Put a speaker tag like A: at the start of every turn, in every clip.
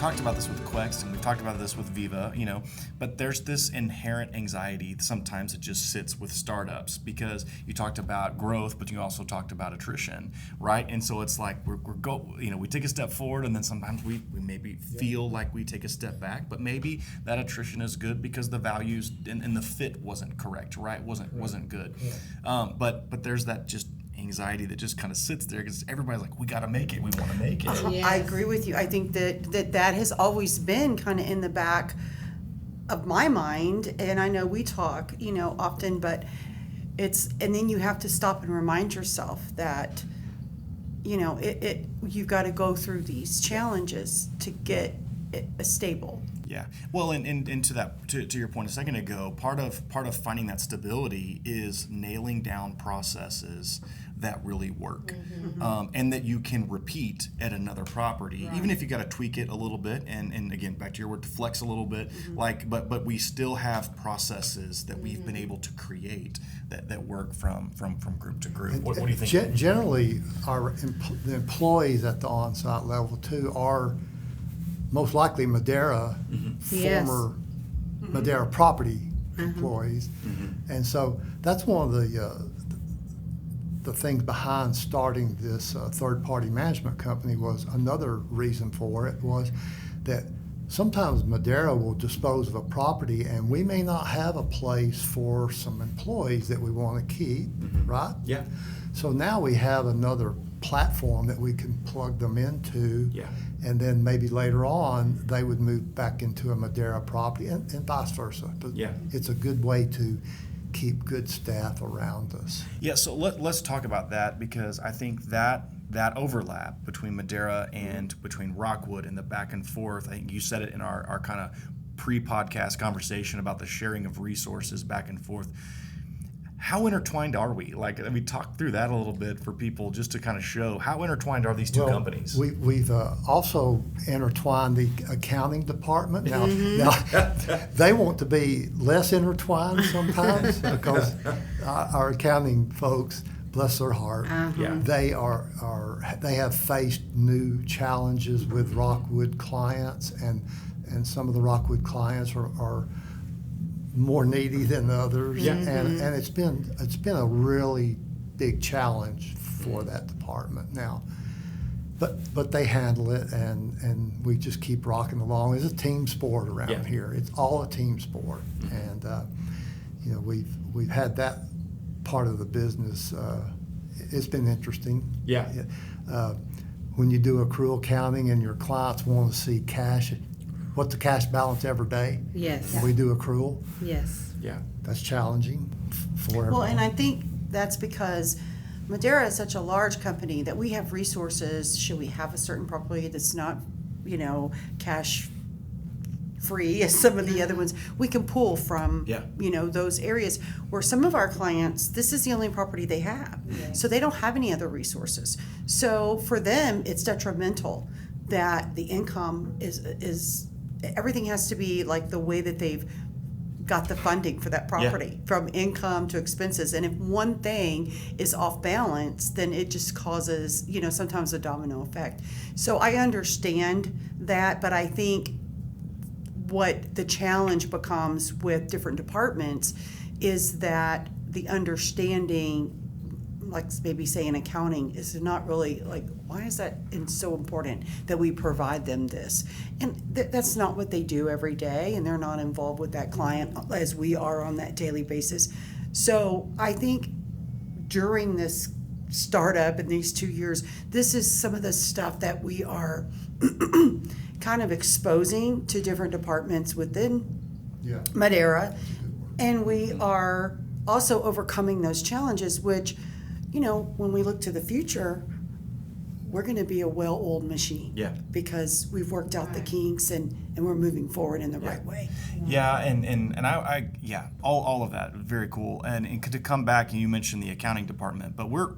A: talked about this with Quext, and we've talked about this with Viva, but there's this inherent anxiety sometimes that just sits with startups, because you talked about growth, but you also talked about attrition, right? And so it's like we take a step forward, and then sometimes we maybe feel like we take a step back, but maybe that attrition is good because the values and the fit wasn't correct, right? Wasn't good. Yeah. But there's that just anxiety that just kind of sits there because everybody's like, we got to make it, we want to make it.
B: Yes. I agree with you. I think that has always been kind of in the back of my mind, and I know we talk often, but and then you have to stop and remind yourself that you've got to go through these challenges to get it stable.
A: Yeah. Well, and to your point a second ago, part of finding that stability is nailing down processes that really work, and that you can repeat at another property, even if you got to tweak it a little bit, and again, back to your word, to flex a little bit, but we still have processes that we've been able to create that work from group to group. What do you think?
C: Generally, the employees at the on-site level too are most likely Madeira, former Madeira property employees, and so that's one of the things behind starting this third-party management company. Was another reason for it was that sometimes Madeira will dispose of a property, and we may not have a place for some employees that we want to keep, right?
A: Yeah.
C: So now we have another platform that we can plug them into, and then maybe later on they would move back into a Madeira property, and vice versa. But it's a good way to keep good staff around us.
A: Yeah, so let's talk about that, because I think that overlap between Madeira and between Rockwood and the back and forth, I think you said it in our kind of pre-podcast conversation about the sharing of resources back and forth. How intertwined are we? We talk through that a little bit for people just to kind of show how intertwined are these two companies.
C: We've also intertwined the accounting department. Now they want to be less intertwined sometimes because our accounting folks, bless their heart, they have faced new challenges with Rockwood clients, and some of the Rockwood clients are more needy than others, and it's been a really big challenge for that department now. But they handle it, and we just keep rocking along. It's a team sport around here. It's all a team sport, and we've had that part of the business. It's been interesting.
A: Yeah.
C: When you do accrual counting and your clients want to see cash. What's the cash balance every day?
B: Yes.
C: When we do accrual?
B: Yes.
A: Yeah.
C: That's challenging for everyone.
B: Well, and I think that's because Madeira is such a large company that we have resources. Should we have a certain property that's not, cash free as some of the other ones, we can pull from, those areas where some of our clients, this is the only property they have. Yeah. So they don't have any other resources. So for them, it's detrimental that the income is everything has to be like the way that they've got the funding for that property, from income to expenses. And if one thing is off balance, then it just causes, sometimes a domino effect. So I understand that, but I think what the challenge becomes with different departments is that the understanding, like maybe say in accounting, is not really like, why is that so important that we provide them this? And that's not what they do every day, and they're not involved with that client as we are on that daily basis. So I think during this startup in these 2 years, this is some of the stuff that we are kind of exposing to different departments within Madeira, and we are also overcoming those challenges, which, when we look to the future, we're going to be a well-oiled machine. Yeah. Because we've worked out the kinks and we're moving forward in the right way.
A: Yeah, and I all of that, very cool. And to come back, and you mentioned the accounting department, but we're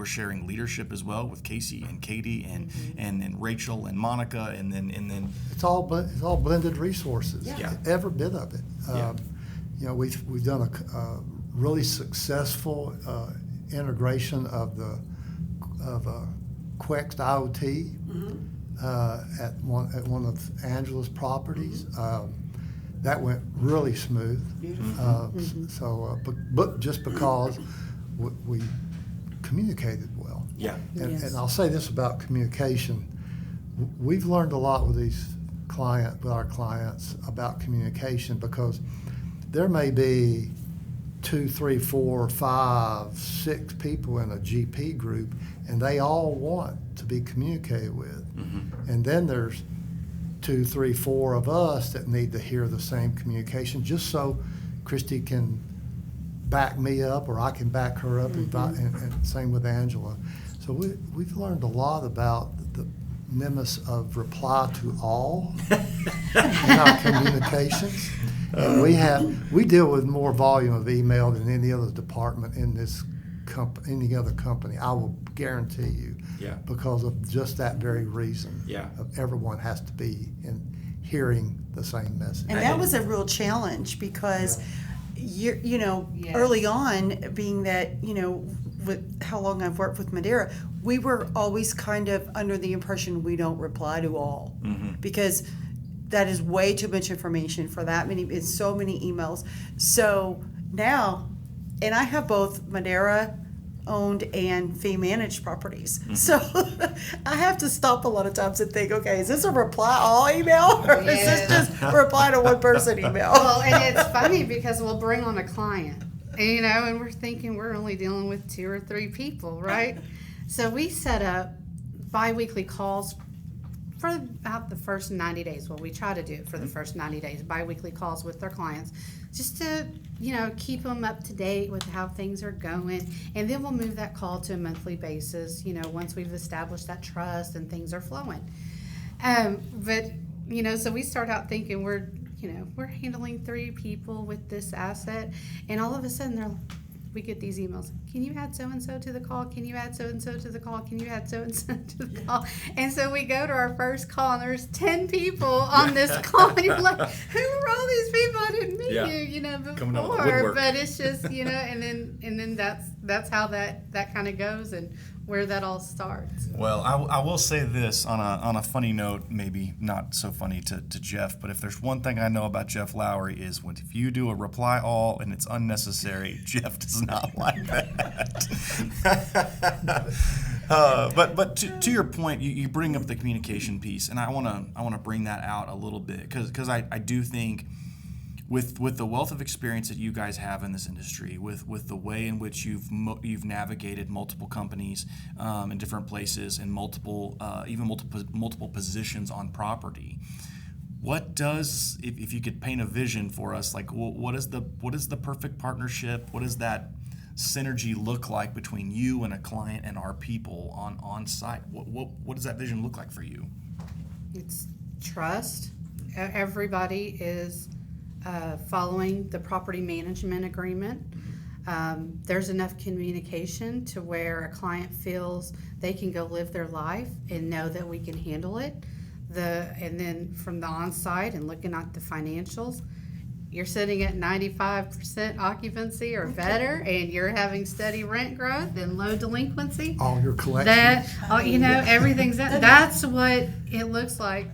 A: sharing leadership as well with Casey and Katie and Rachel and Monica, and then
C: it's all blended resources.
A: Yeah.
C: Every bit of it. We've done a really successful integration of Quext IoT at one of Angela's properties. That went really smooth. But just because we communicated well.
D: Yeah.
C: And I'll say this about communication. We've learned a lot with our clients about communication, because there may be 2, 3, 4, 5, 6 people in a GP group, and they all want to be communicated with. And then there's 2, 3, 4 of us that need to hear the same communication, just so Christie can back me up, or I can back her up, and same with Angela. So we've learned a lot about the nemesis of reply to all in our communications. And we deal with more volume of email than any other department in this any other company. I will guarantee you.
D: Yeah.
C: Because of just that very reason.
D: Yeah.
C: Everyone has to be hearing the same message.
B: And that was a real challenge, because early on, being that, with how long I've worked with Madeira, we were always kind of under the impression we don't reply to all, because that is way too much information for that many. It's so many emails. So now, and I have both Madeira owned and fee managed properties. So I have to stop a lot of times and think, okay, is this a reply all email, or is this just reply to one person email?
E: Well, and it's funny because we'll bring on a client, and we're thinking we're only dealing with 2 or 3 people, right? So we set up bi-weekly calls for about the first 90 days. Well, we try to do it for the first 90 days, bi-weekly calls with their clients, just to, keep them up to date with how things are going. And then we'll move that call to a monthly basis, once we've established that trust and things are flowing. But, so we start out thinking we're handling 3 people with this asset. And all of a sudden we get these emails. Can you add so-and-so to the call? Can you add so-and-so to the call? Can you add so-and-so to the call? And so we go to our first call, and there's 10 people on this call. And you're like, who are all these people? I didn't meet you,
D: Coming out of the
E: before.
D: woodwork.
E: But it's just, and then that's how that kind of goes, and where that all starts.
A: Well, I will say this on a funny note, maybe not so funny to Jeff, but if there's one thing I know about Jeff Lowry is if you do a reply all and it's unnecessary, Jeff does not like that. But to your point, you bring up the communication piece, and I wanna bring that out a little bit, because I do think, with the wealth of experience that you guys have in this industry, with the way in which you've navigated multiple companies in different places, and multiple positions on property, what does, if you could paint a vision for us, like what is the perfect partnership? What does that synergy look like between you and a client and our people on site? What does that vision look like for you?
E: It's trust. Everybody is following the property management agreement. There's enough communication to where a client feels they can go live their life and know that we can handle it. And then from the on-site and looking at the financials, you're sitting at 95% occupancy or better, and you're having steady rent growth and low delinquency.
C: All your collections.
E: Everything's that's what it looks like,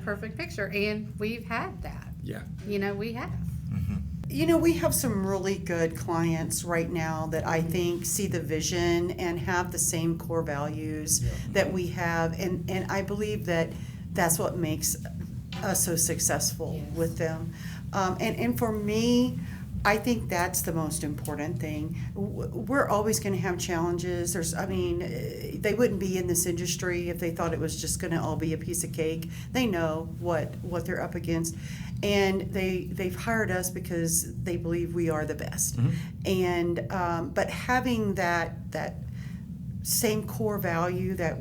E: perfect picture. And we've had that.
D: Yeah.
E: We have.
B: We have some really good clients right now that I think see the vision and have the same core values that we have. And I believe that that's what makes us so successful with them. And for me, I think that's the most important thing. We're always going to have challenges. They wouldn't be in this industry if they thought it was just going to all be a piece of cake. They know what they're up against, and they've hired us because they believe we are the best. And but having that same core value that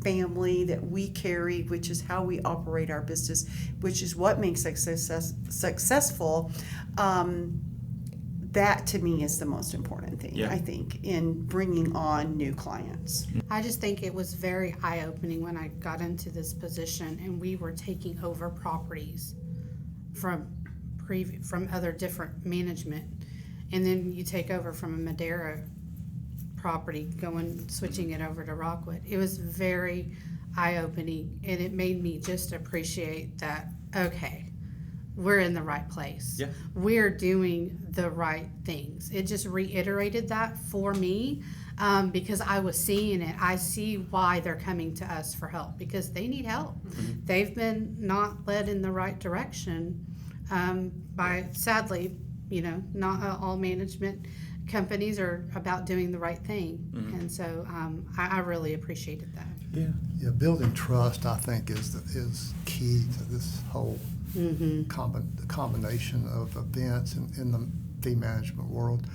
B: family that we carry, which is how we operate our business, which is what makes us successful, that to me is the most important thing, I think, in bringing on new clients.
E: I just think it was very eye-opening when I got into this position and we were taking over properties from other different management, and then you take over from a Madeira property, switching it over to Rockwood. It was very eye-opening, and it made me just appreciate that, okay, we're in the right place.
D: Yeah.
E: We're doing the right things. It just reiterated that for me, because I was seeing it. I see why they're coming to us for help, because they need help. They've been not led in the right direction by, sadly, not all management companies are about doing the right thing. And so I really appreciated that.
C: Yeah, building trust, I think, is key to this whole combination of events in the fee management world.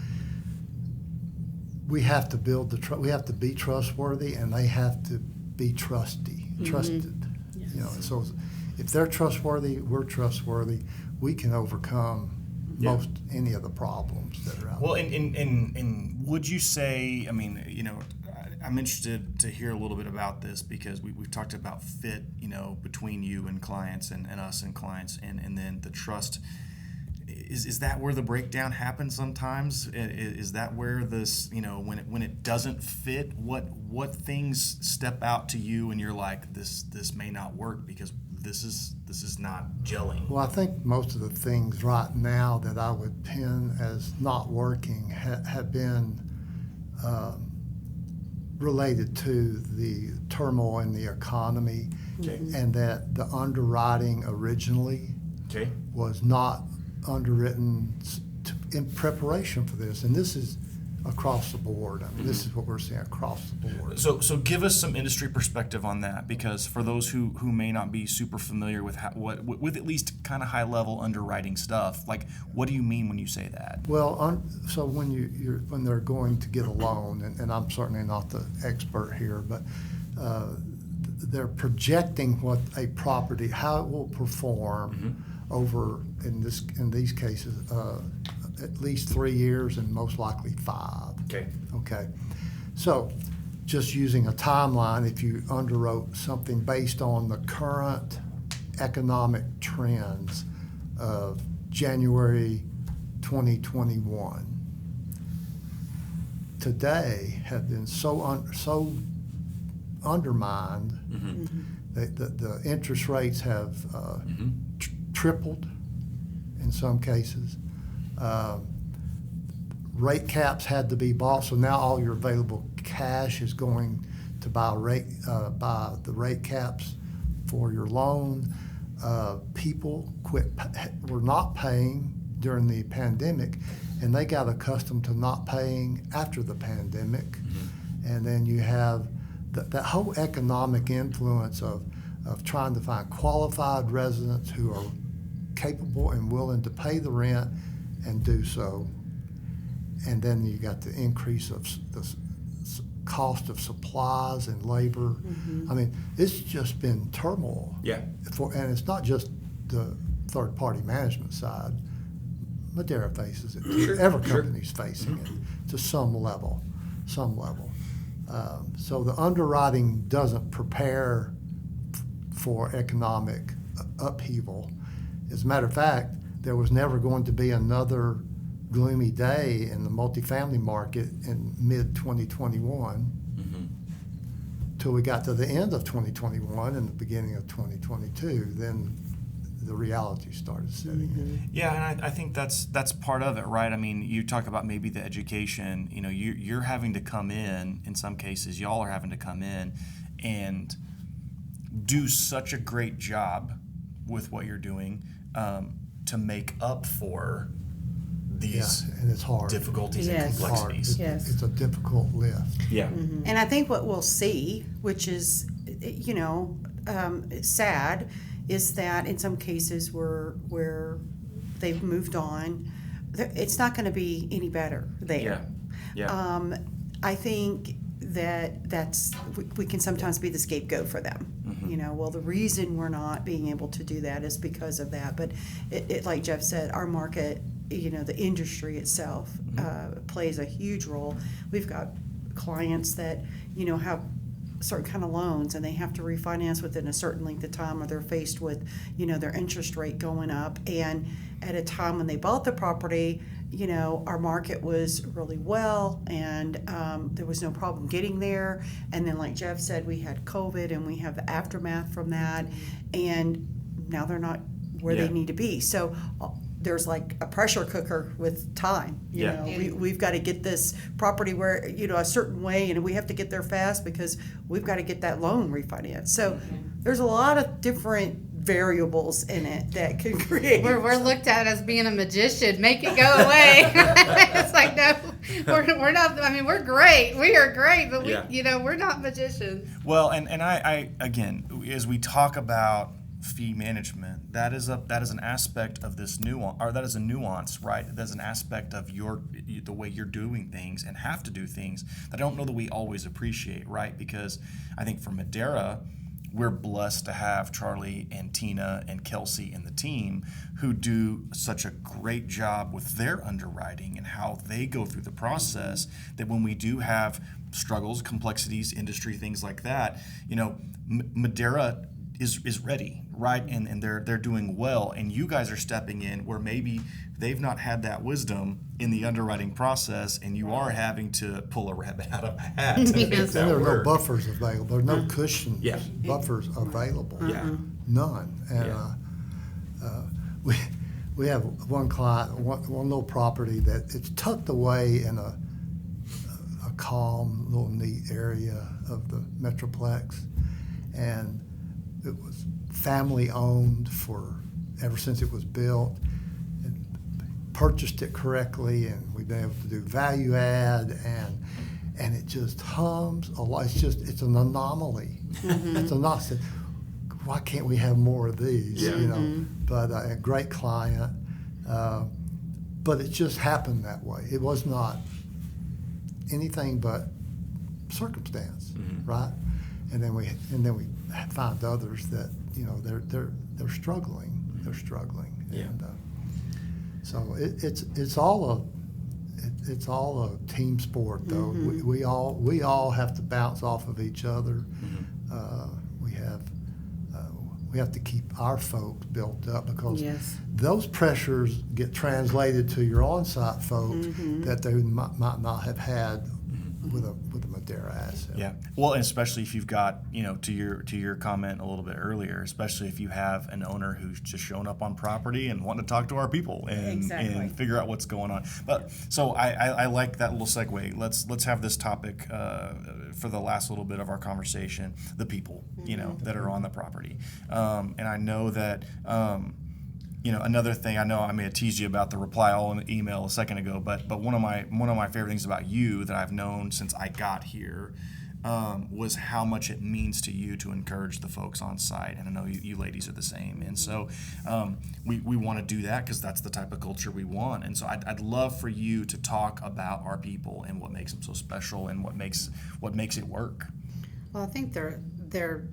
C: We have to build we have to be trustworthy, and they have to be trusted.
E: Yes.
C: So if they're trustworthy, we're trustworthy. We can overcome most any of the problems that are out
A: Well,
C: there.
A: and would you say, I mean, I'm interested to hear a little bit about this, because we've talked about fit, between you and clients and us and clients, and then the trust. Is that where the breakdown happens sometimes? Is that where this, when it doesn't fit, what things step out to you and you're like, this may not work because this is not gelling?
C: Well, I think most of the things right now that I would pin as not working have been related to the turmoil in the economy, and that the underwriting originally was not underwritten in preparation for this. And this is across the board. I mean, this is what we're seeing across the board.
A: So give us some industry perspective on that, because for those who may not be super familiar with with at least kind of high level underwriting stuff, like, what do you mean when you say that?
C: Well, so when they're going to get a loan, and I'm certainly not the expert here, but they're projecting what a property, how it will perform over, in these cases, at least 3 years and most likely 5. Okay. So just using a timeline, if you underwrote something based on the current economic trends of January 2021, today have been so undermined that the interest rates have tripled in some cases. Rate caps had to be bought, so now all your available cash is going to buy the rate caps for your loan. People were not paying during the pandemic, and they got accustomed to not paying after the pandemic. And then you have that whole economic influence of trying to find qualified residents who are capable and willing to pay the rent and do so. And then you got the increase of the cost of supplies and labor. I mean, it's just been turmoil. And it's not just the third-party management side. Madeira faces it too. Every company's facing it to some level. So the underwriting doesn't prepare for economic upheaval. As a matter of fact, there was never going to be another gloomy day in the multifamily market in mid-2021 till we got to the end of 2021 and the beginning of 2022. Then the reality started setting in.
A: Yeah, and I think that's part of it, right? I mean, you talk about maybe the education. You're having to come in some cases, y'all are having to come in and do such a great job with what you're doing to make up for these
C: and it's hard.
A: difficulties and
B: Yes.
A: complexities.
C: It's a difficult lift.
B: And I think what we'll see, which is, sad, is that in some cases where they've moved on, it's not going to be any better there. I think that's we can sometimes be the scapegoat for them. Well, the reason we're not being able to do that is because of that. But it like Jeff said, our market, the industry itself plays a huge role. We've got clients that have certain kind of loans and they have to refinance within a certain length of time, or they're faced with, their interest rate going up. And at a time when they bought the property, our market was really well, and there was no problem getting there. And then, like Jeff said, we had COVID, and we have the aftermath from that, and now they're not where they need to be. So there's like a pressure cooker with time. We've got to get this property where, a certain way, and we have to get there fast because we've got to get that loan refinanced. So there's a lot of different variables in it that can create.
E: We're looked at as being a magician. Make it go away. It's like, no, we're not. I mean, we're great. We are great, but we're not magicians.
A: Well, and I again, as we talk about fee management, that is an aspect of this nuance, or that is a nuance, right? That's an aspect of the way you're doing things and have to do things that I don't know that we always appreciate, right? Because I think for Madera, we're blessed to have Charlie and Tina and Kelsey and the team who do such a great job with their underwriting and how they go through the process, that when we do have struggles, complexities, industry, things like that, Madera is ready, right? And they're doing well, and you guys are stepping in where maybe they've not had that wisdom in the underwriting process, and you are having to pull a rabbit out of a hat. To make that
C: There are
A: work.
C: no buffers available. There are no cushion buffers available.
A: Yeah.
C: None. And we have one client, one little property that it's tucked away in a calm, little neat area of the Metroplex, and it was family owned ever since it was built, and purchased it correctly, and we've been able to do value add, and it just hums a lot. It's an anomaly. It's not. Why can't we have more of these? But a great client, but it just happened that way. It was not anything but circumstance, right? And then we find others that they're struggling. They're struggling.
A: Yeah.
C: And so it's all a team sport, though. We all have to bounce off of each other. We have to keep our folks built up, because those pressures get translated to your on-site folks that they might not have had with a Madera asset.
A: Yeah. Well, and especially if you've got, to your comment a little bit earlier, especially if you have an owner who's just showing up on property and wanting to talk to our people and figure out what's going on. But so I like that little segue. Let's have this topic for the last little bit of our conversation, the people, that are on the property. And I know that another thing, I know I may have teased you about the reply all email a second ago, but one of my favorite things about you that I've known since I got here was how much it means to you to encourage the folks on site, and I know you ladies are the same. And so we want to do that because that's the type of culture we want. And so I'd love for you to talk about our people and what makes them so special and what makes it work.
E: Well, I think they're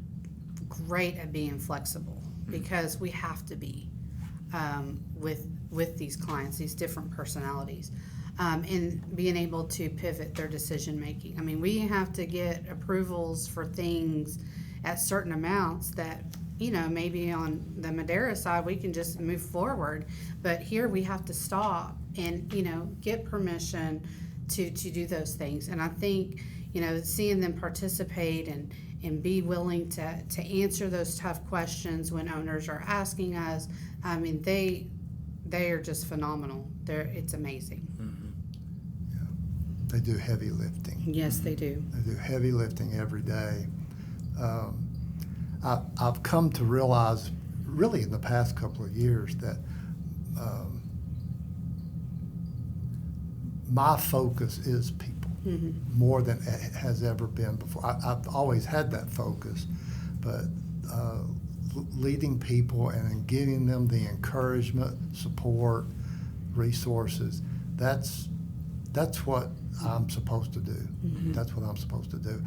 E: great at being flexible, because we have to be. With these clients, these different personalities, and being able to pivot their decision making. I mean, we have to get approvals for things at certain amounts that, maybe on the Madera side we can just move forward, but here we have to stop and, get permission to do those things. And I think, seeing them participate and be willing to answer those tough questions when owners are asking us. I mean, they are just phenomenal. It's amazing.
C: Yeah. They do heavy lifting.
E: Yes, they do.
C: They do heavy lifting every day. I've come to realize, really in the past couple of years, that my focus is people. More than it has ever been before. I've always had that focus, but leading people and giving them the encouragement, support, resources, that's what I'm supposed to do. That's what I'm supposed to do.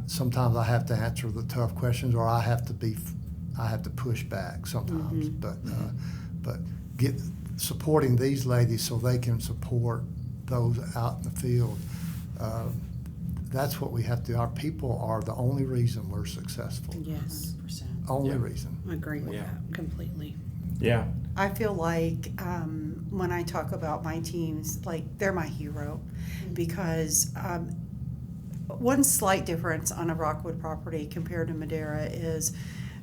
C: Sometimes I have to answer the tough questions, or I have to push back sometimes, but supporting these ladies so they can support those out in the field. that's what we have to do. Our people are the only reason we're successful.
D: Yes,
B: 100%.
C: Only reason.
D: I agree with
F: Yeah.
D: that completely.
F: Yeah.
B: I feel like when I talk about my teams, like they're my hero, because one slight difference on a Rockwood property compared to Madera is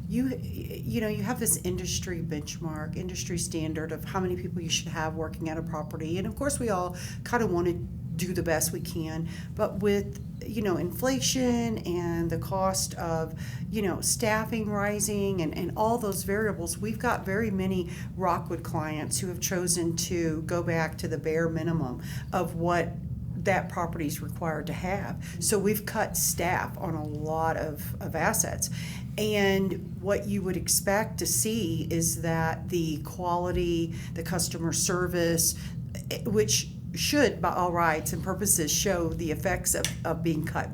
B: you know you have this industry benchmark, industry standard of how many people you should have working at a property, and of course we all kind of want to do the best we can, but with inflation and the cost of staffing rising and all those variables, we've got very many Rockwood clients who have chosen to go back to the bare minimum of what that property is required to have. So we've cut staff on a lot of assets. And what you would expect to see is that the quality, the customer service, which should, by all rights and purposes, show the effects of being cut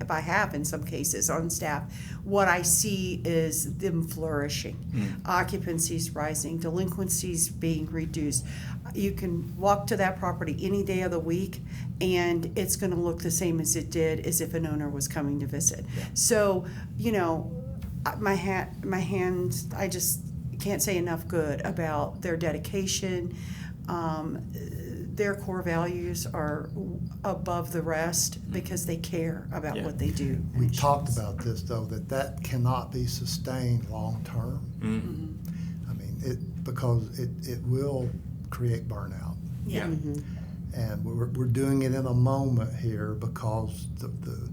B: by half in some cases on staff. What I see is them flourishing, occupancies rising, delinquencies being reduced. You can walk to that property any day of the week, and it's going to look the same as it did as if an owner was coming to visit. So, my hands, I just can't say enough good about their dedication. Their core values are above the rest because they care about what they do.
C: We talked about this, though, that cannot be sustained long term. I mean, because it will create burnout.
F: Yeah.
C: And we're doing it in a moment here because the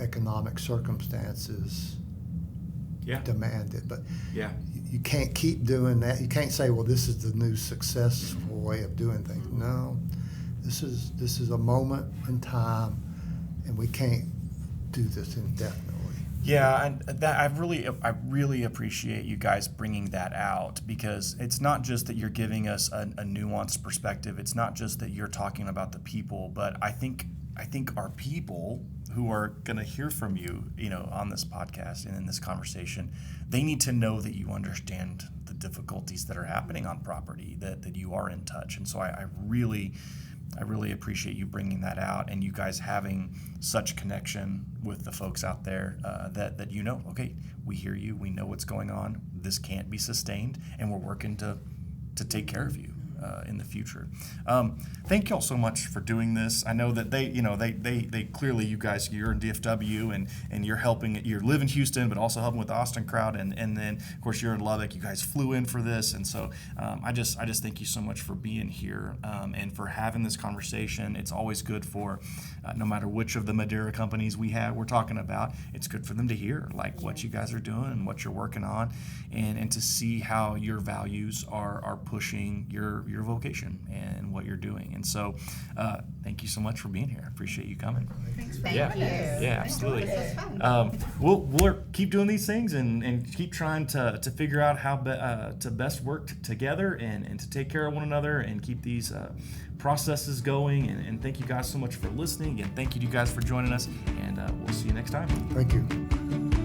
C: economic circumstances demand it. But you can't keep doing that. You can't say, well, this is the new successful way of doing things. No, this is a moment in time, and we can't do this indefinitely.
A: Yeah, and that I really appreciate you guys bringing that out, because it's not just that you're giving us a nuanced perspective. It's not just that you're talking about the people, but I think our people who are going to hear from you, on this podcast and in this conversation, they need to know that you understand the difficulties that are happening on property, that you are in touch. And so I really appreciate you bringing that out, and you guys having such connection with the folks out there that okay, we hear you, we know what's going on, this can't be sustained, and we're working to take care of you in the future. Thank y'all so much for doing this. I know that they clearly, you guys, you're in DFW and you're helping, you live in Houston, but also helping with the Austin crowd. And then of course you're in Lubbock, you guys flew in for this. And so I just thank you so much for being here and for having this conversation. It's always good for, no matter which of the Madera companies we're talking about, it's good for them to hear what you guys are doing and what you're working on, and to see how your values are pushing your vocation and what you're doing. And so thank you so much for being here. I appreciate you coming.
E: Thank you.
A: Yeah, absolutely.
E: This was fun.
A: We'll keep doing these things and keep trying to figure out how to best work together and to take care of one another and keep these processes going. And thank you guys so much for listening, and thank you to you guys for joining us, and we'll see you next time.
C: Thank you.